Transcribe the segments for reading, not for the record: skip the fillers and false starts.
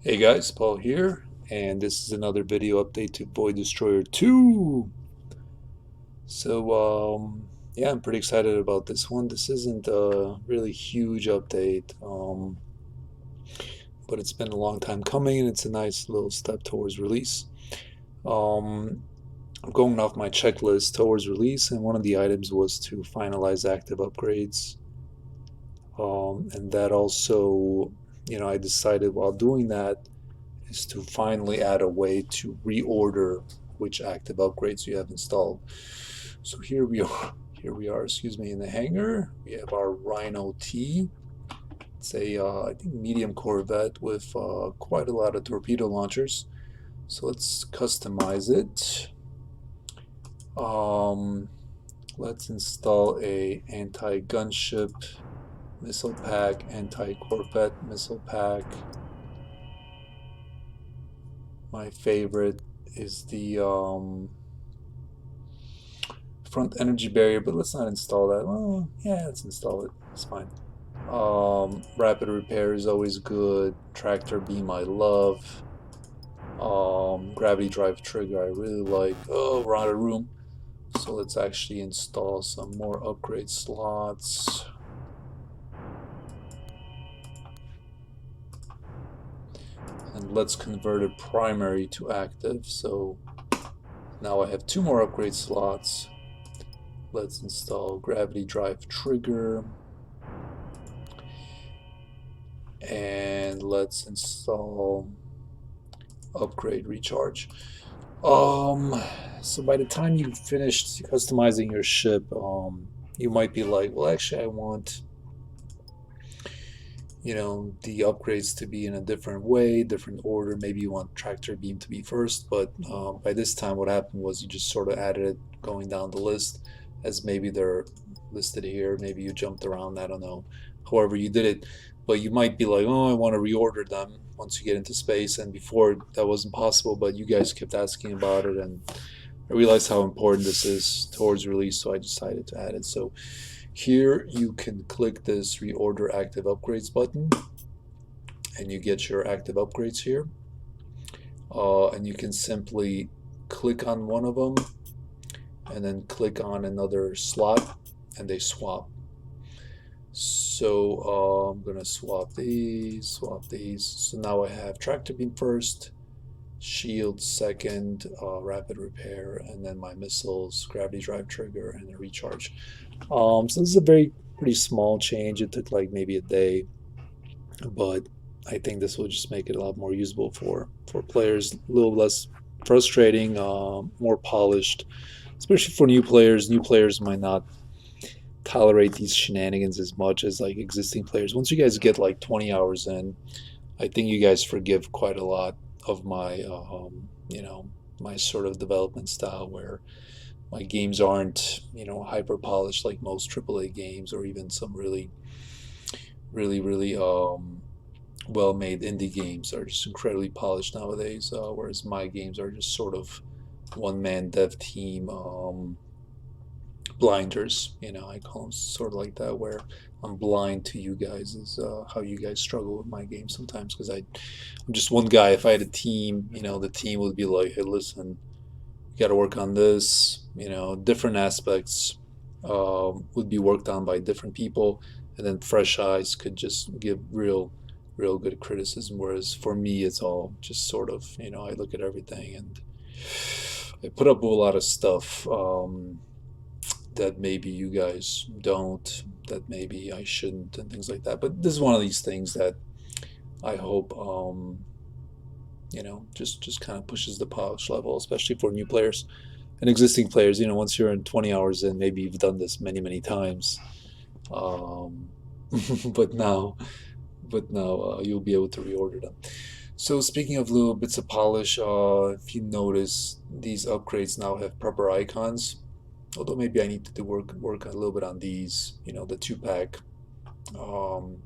Hey guys, Paul here, and this is another video update to Void Destroyer 2. Yeah, I'm pretty excited about this one. This isn't a really huge update, but it's been a long time coming, and it's a nice little step towards release. Um, I'm going off my checklist towards release, and one of the items was to finalize active upgrades. And that also, I decided while doing that is to finally add a way to reorder which active upgrades you have installed. So here we are. Here we are. Excuse me. In the hangar, we have our Rhino T. It's a I think medium corvette with quite a lot of torpedo launchers. So let's customize it. Um, let's install a anti-gunship missile pack, anti-corvette missile pack. My favorite is the front energy barrier, but let's not install that. Well, yeah, let's install it. It's fine. Rapid repair is always good. Tractor beam I love. Gravity drive trigger I really like. Oh, we're out of room. So let's actually install some more upgrade slots. And let's convert it primary to active. So now I have two more upgrade slots. Let's install gravity drive trigger. And let's install upgrade recharge. So by the time you finished customizing your ship, you might be like, well, actually, I want, the upgrades to be in a different way, different order. Maybe you want tractor beam to be first, but by this time, what happened was you just sort of added it going down the list as maybe they're listed here. Maybe you jumped around, I don't know, however you did it. But you might be like, oh, I want to reorder them once you get into space. And before that wasn't possible, but you guys kept asking about it, and I realized how important this is towards release, so I decided to add it. So here you can click this reorder active upgrades button, and you get your active upgrades here. And you can simply click on one of them and then click on another slot, and they swap. So I'm going to swap these, swap these. So now I have tractor beam first, shield second, rapid repair, and then my missiles, gravity drive trigger, and a recharge. So this is a pretty small change. It took like maybe a day, but I think this will just make it a lot more usable for players, a little less frustrating, more polished, especially for new players. New players might not tolerate these shenanigans as much as like existing players. Once you guys get like 20 hours in, I think you guys forgive quite a lot of my, my sort of development style where my games aren't, hyper polished like most AAA games or even some really well-made indie games are just incredibly polished nowadays. Whereas my games are just sort of one-man dev team. Blinders, I call them sort of like that, where I'm blind to you guys, is how you guys struggle with my game sometimes, because I'm just one guy. If I had a team, the team would be like, hey, listen, you got to work on this, different aspects would be worked on by different people, and then fresh eyes could just give real good criticism, whereas for me it's all just sort of, I look at everything and I put up with a lot of stuff that maybe you guys don't, that maybe I shouldn't, and things like that. But this is one of these things that I hope, just kind of pushes the polish level, especially for new players and existing players. Once you're in 20 hours in, maybe you've done this many times, um, but now, you'll be able to reorder them. So speaking of little bits of polish, if you notice, these upgrades now have proper icons. Although maybe I need to do work a little bit on these. The two pack um,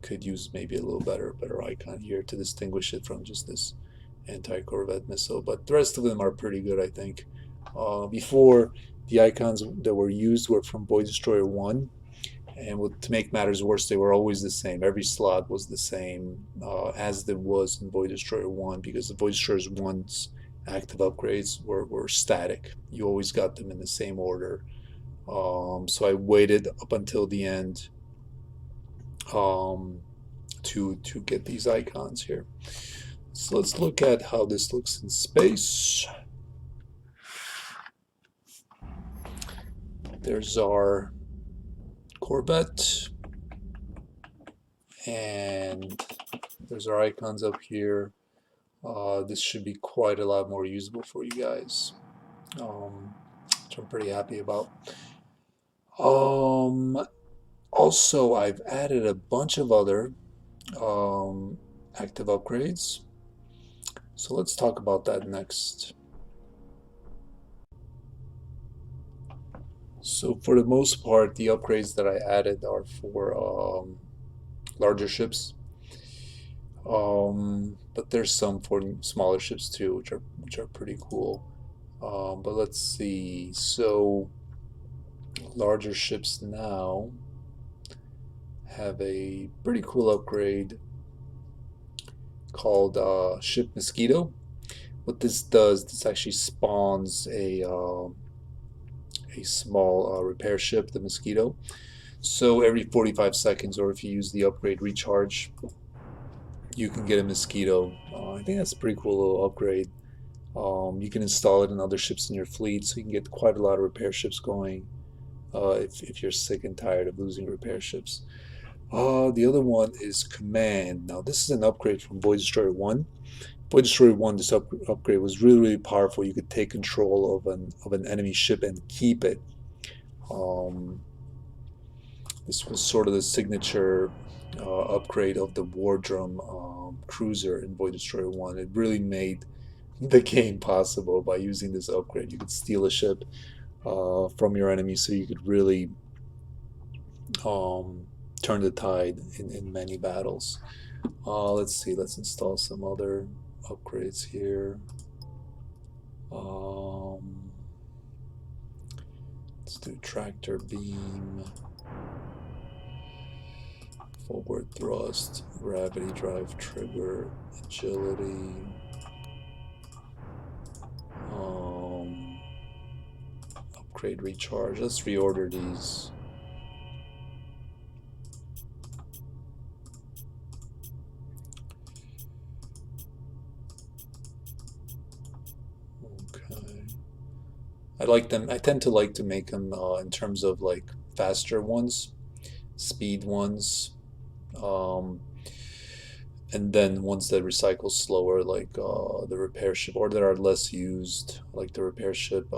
could use maybe a little better icon here to distinguish it from just this anti-corvette missile. But the rest of them are pretty good, I think. Before, the icons that were used were from Boy Destroyer 1, And to make matters worse, they were always the same. Every slot was the same as there was in Void Destroyer 1, because the Void Destroyer 1's active upgrades were static. You always got them in the same order. So I waited up until the end um, to get these icons here. So let's look at how this looks in space. There's our Corvette, and there's our icons up here. This should be quite a lot more usable for you guys, which I'm pretty happy about. Also, I've added a bunch of other active upgrades. So let's talk about that next. So for the most part, the upgrades that I added are for larger ships. But there's some for smaller ships too, which are pretty cool. But let's see. So larger ships now have a pretty cool upgrade called Ship Mosquito. What this does, this actually spawns a small repair ship, the Mosquito. So every 45 seconds, or if you use the upgrade Recharge, you can get a Mosquito. I think that's a pretty cool little upgrade. You can install it in other ships in your fleet, so you can get quite a lot of repair ships going if you're sick and tired of losing repair ships. The other one is Command. Now, this is an upgrade from Void Destroyer 1. Void Destroyer 1, this upgrade was really, really powerful. You could take control of an enemy ship and keep it. This was sort of the signature upgrade of the War Drum cruiser in Void Destroyer 1. It really made the game possible by using this upgrade. You could steal a ship from your enemy, so you could really turn the tide in many battles. Let's see, let's install some other upgrades here. Let's do tractor beam, forward thrust, gravity drive trigger, agility. Upgrade recharge. Let's reorder these. Okay. I like them. I tend to like to make them in terms of like faster ones, speed ones, um, and then ones that recycle slower, like the repair ship, or that are less used, like the repair ship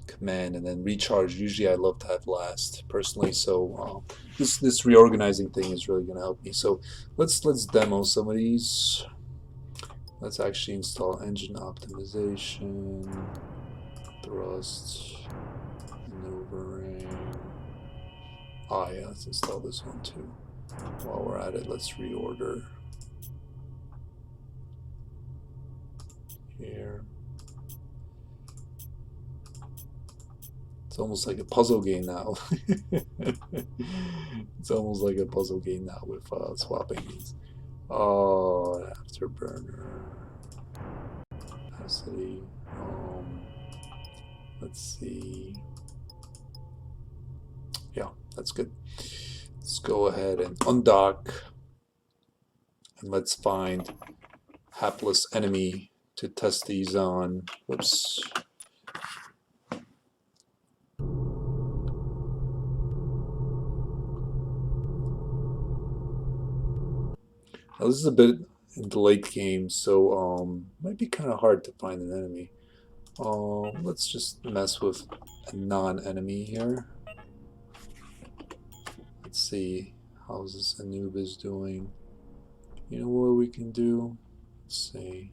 command, and then recharge. Usually, I love to have last personally. So this reorganizing thing is really going to help me. So let's demo some of these. Let's actually install engine optimization, thrust, maneuvering. Ah, yeah, let's install this one too. While we're at it, let's reorder here. It's almost like a puzzle game now. It's almost like a puzzle game now with swapping these. Oh, afterburner. Capacity. Let's see. Yeah, that's good. Let's go ahead and undock. And let's find hapless enemy to test these on. Whoops. Now this is a bit in the late game, so might be kind of hard to find an enemy. Let's just mess with a non-enemy here. Let's see how this Anubis doing. You know what we can do? Let's see.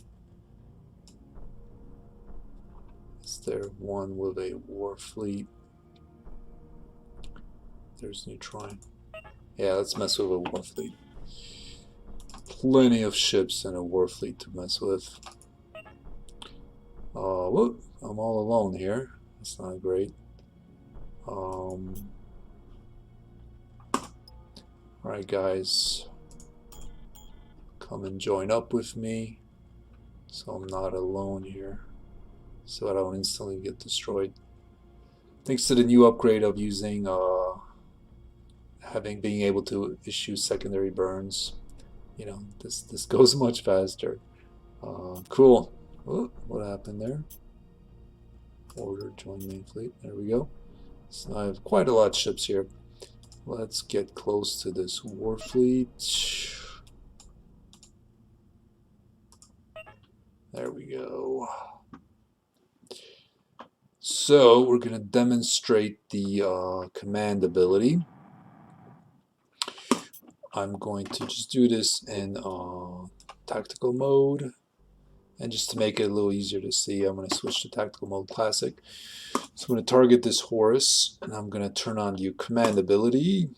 Is there one with a war fleet? There's Neutron. Yeah, let's mess with a war fleet. Plenty of ships and a war fleet to mess with. Whoop, I'm all alone here. That's not great. Alright guys, come and join up with me so I'm not alone here, so I don't instantly get destroyed. Thanks to the new upgrade of using being able to issue secondary burns, you know, this goes much faster. Cool. Oh, what happened there? Order join main fleet. There we go. So I have quite a lot of ships here. Let's get close to this war fleet. There we go. So we're going to demonstrate the command ability. I'm going to just do this in tactical mode. And just to make it a little easier to see, I'm going to switch to tactical mode classic. So I'm going to target this Horus, and I'm going to turn on the command ability.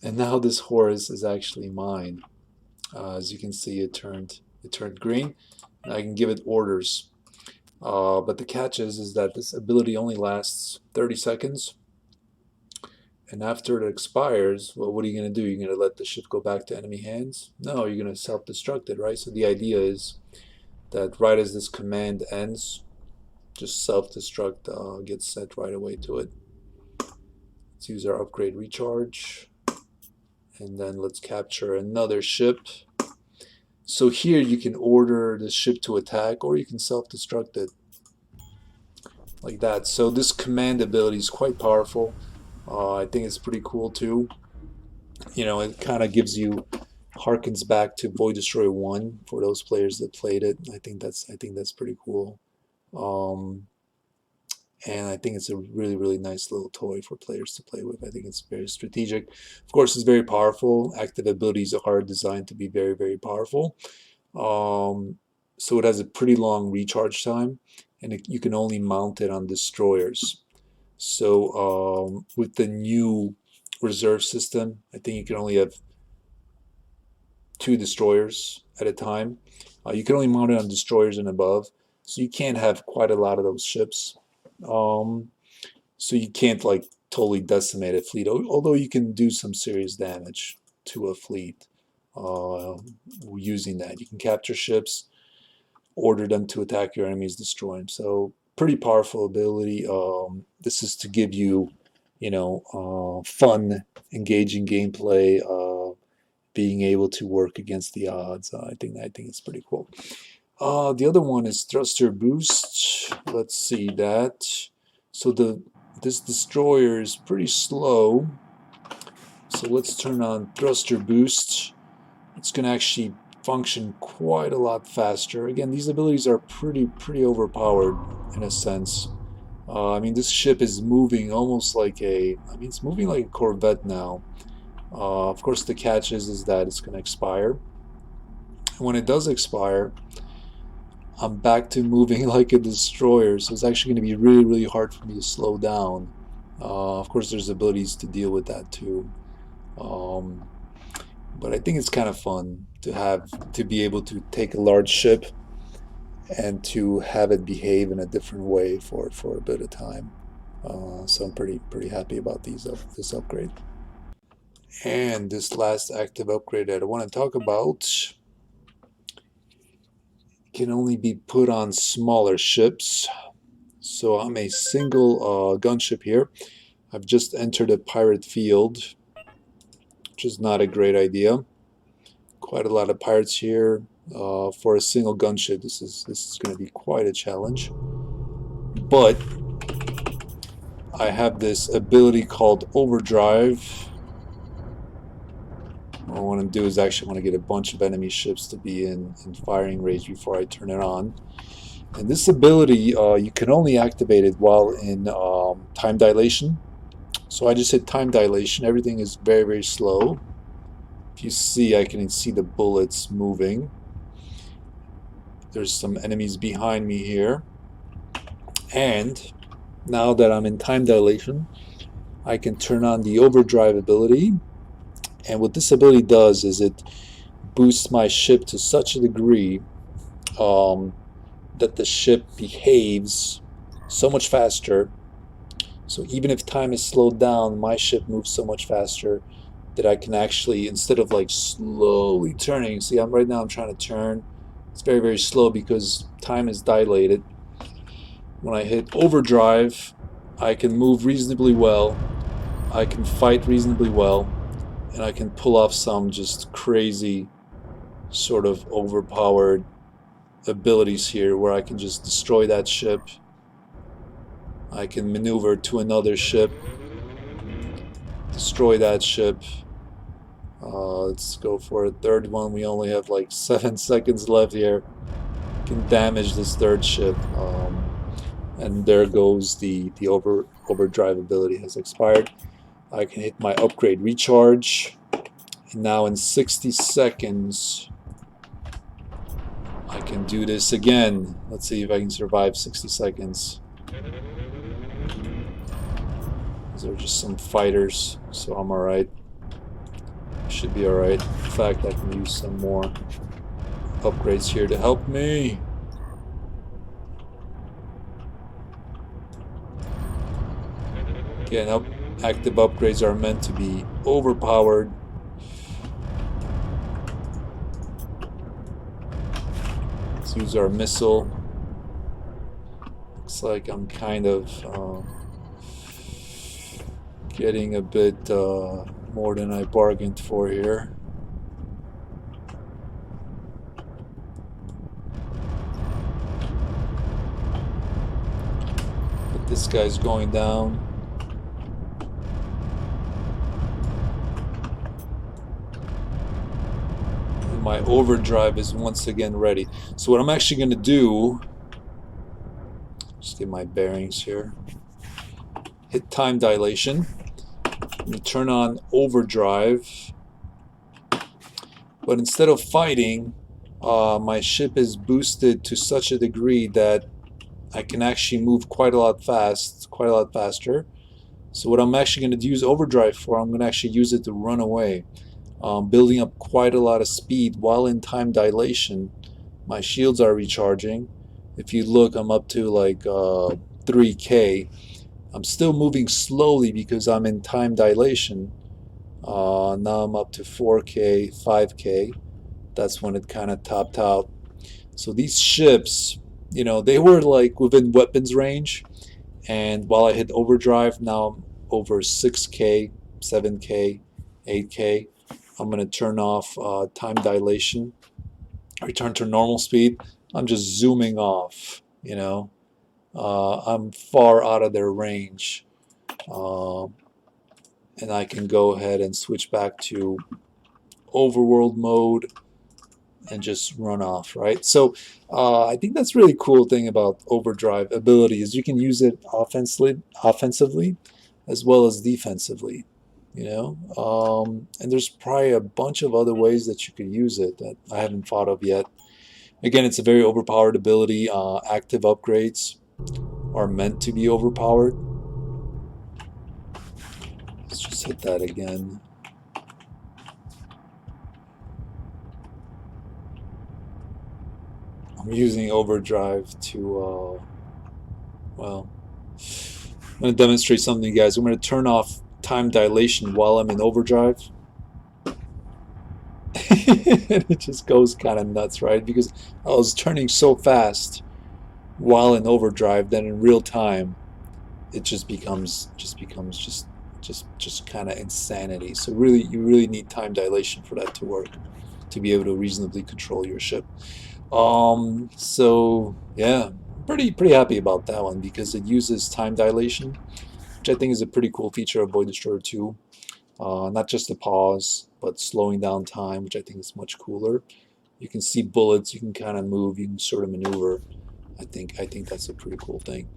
And now this Horus is actually mine. As you can see, it turned green, and I can give it orders. But the catch is that this ability only lasts 30 seconds. And after it expires, well, what are you going to do? You're going to let the ship go back to enemy hands? No, you're going to self-destruct it, right? So the idea is that right as this command ends, just self-destruct gets sent right away to it. Let's use our upgrade recharge, and then let's capture another ship. So here you can order the ship to attack, or you can self-destruct it like that. So this command ability is quite powerful. I think it's pretty cool too. You know, it kind of harkens back to Void Destroyer 1 for those players that played it. I think that's pretty cool. And I think it's a really, really nice little toy for players to play with. I think it's very strategic. Of course, it's very powerful. Active abilities are designed to be very, very powerful. So it has a pretty long recharge time, and you can only mount it on destroyers. So with the new reserve system, I think you can only have 2 destroyers at a time. You can only mount it on destroyers and above, so you can't have quite a lot of those ships. So you can't like totally decimate a fleet, although you can do some serious damage to a fleet using that. You can capture ships, order them to attack your enemies, destroy them. So pretty powerful ability. This is to give you, you know, fun, engaging gameplay, being able to work against the odds. I think it's pretty cool. The other one is thruster boost. Let's see that. So this destroyer is pretty slow. So let's turn on thruster boost. It's going to actually function quite a lot faster. Again, these abilities are pretty overpowered in a sense. I mean, this ship is moving almost like it's moving like a Corvette now. Of course, the catch is that it's going to expire. And when it does expire, I'm back to moving like a destroyer, so it's actually going to be really, really hard for me to slow down. Of course, there's abilities to deal with that too. But I think it's kind of fun to be able to take a large ship and to have it behave in a different way for a bit of time. So I'm pretty happy about this upgrade. And this last active upgrade that I want to talk about can only be put on smaller ships. So I'm a single gunship here. I've just entered a pirate field, which is not a great idea. Quite a lot of pirates here. For a single gunship, this is going to be quite a challenge. But I have this ability called Overdrive. What I want to do is actually want to get a bunch of enemy ships to be in firing range before I turn it on. And this ability, you can only activate it while in time dilation. So I just hit time dilation. Everything is very, very slow. If you see, I can see the bullets moving. There's some enemies behind me here. And now that I'm in time dilation, I can turn on the overdrive ability. And what this ability does is it boosts my ship to such a degree that the ship behaves so much faster. So even if time is slowed down, my ship moves so much faster that I can actually, instead of like slowly turning, see, right now I'm trying to turn. It's very, very slow because time is dilated. When I hit overdrive, I can move reasonably well. I can fight reasonably well, and I can pull off some just crazy sort of overpowered abilities here where I can just destroy that ship. I can maneuver to another ship, destroy that ship. Let's go for a third one. We only have like 7 seconds left here. Can damage this third ship. And there goes the overdrive ability has expired. I can hit my upgrade recharge. And now in 60 seconds, I can do this again. Let's see if I can survive 60 seconds. These are just some fighters, so I'm alright. Should be alright. In fact, I can use some more upgrades here to help me. Again, active upgrades are meant to be overpowered. Let's use our missile. Looks like I'm kind of getting a bit more than I bargained for here. But this guy's going down. And my overdrive is once again ready. So what I'm actually going to do, just get my bearings here, hit time dilation. And turn on overdrive, but instead of fighting, my ship is boosted to such a degree that I can actually move quite a lot faster. So what I'm actually going to use overdrive for, I'm going to actually use it to run away, building up quite a lot of speed while in time dilation. My shields are recharging. If you look, I'm up to like 3K. I'm still moving slowly because I'm in time dilation. Now I'm up to 4K, 5K. That's when it kind of topped out. So these ships, they were like within weapons range. And while I hit overdrive, now I'm over 6K, 7K, 8K. I'm going to turn off time dilation, return to normal speed. I'm just zooming off, I'm far out of their range. And I can go ahead and switch back to overworld mode and just run off, right? So I think that's really cool thing about overdrive ability is you can use it offensively as well as defensively, and there's probably a bunch of other ways that you could use it that I haven't thought of yet. Again, it's a very overpowered ability. Active upgrades are meant to be overpowered. Let's just hit that again. I'm using overdrive to, well, I'm going to demonstrate something to you guys. I'm going to turn off time dilation while I'm in overdrive. And it just goes kind of nuts, right? Because I was turning so fast while in overdrive, then in real time, it just becomes kind of insanity. So really, you really need time dilation for that to work, to be able to reasonably control your ship. So yeah, pretty happy about that one because it uses time dilation, which I think is a pretty cool feature of Void Destroyer 2. Not just the pause, but slowing down time, which I think is much cooler. You can see bullets, you can kind of move, you can sort of maneuver. I think that's a pretty cool thing.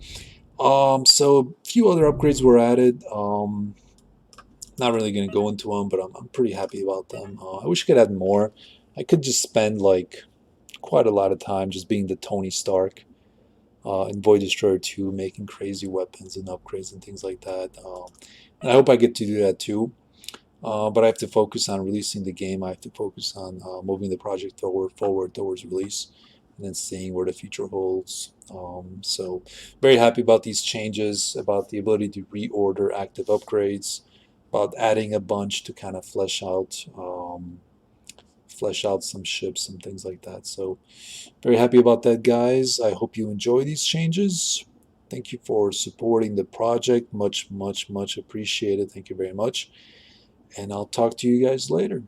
So a few other upgrades were added. Not really going to go into them, but I'm pretty happy about them. I wish I could add more. I could just spend like quite a lot of time just being the Tony Stark in Void Destroyer 2, making crazy weapons and upgrades and things like that. And I hope I get to do that too. But I have to focus on releasing the game. I have to focus on moving the project forward towards release, and then seeing where the future holds. So very happy about these changes, about the ability to reorder active upgrades, about adding a bunch to kind of flesh out some ships and things like that. So very happy about that, guys. I hope you enjoy these changes. Thank you for supporting the project. Much, much, much appreciated. Thank you very much. And I'll talk to you guys later.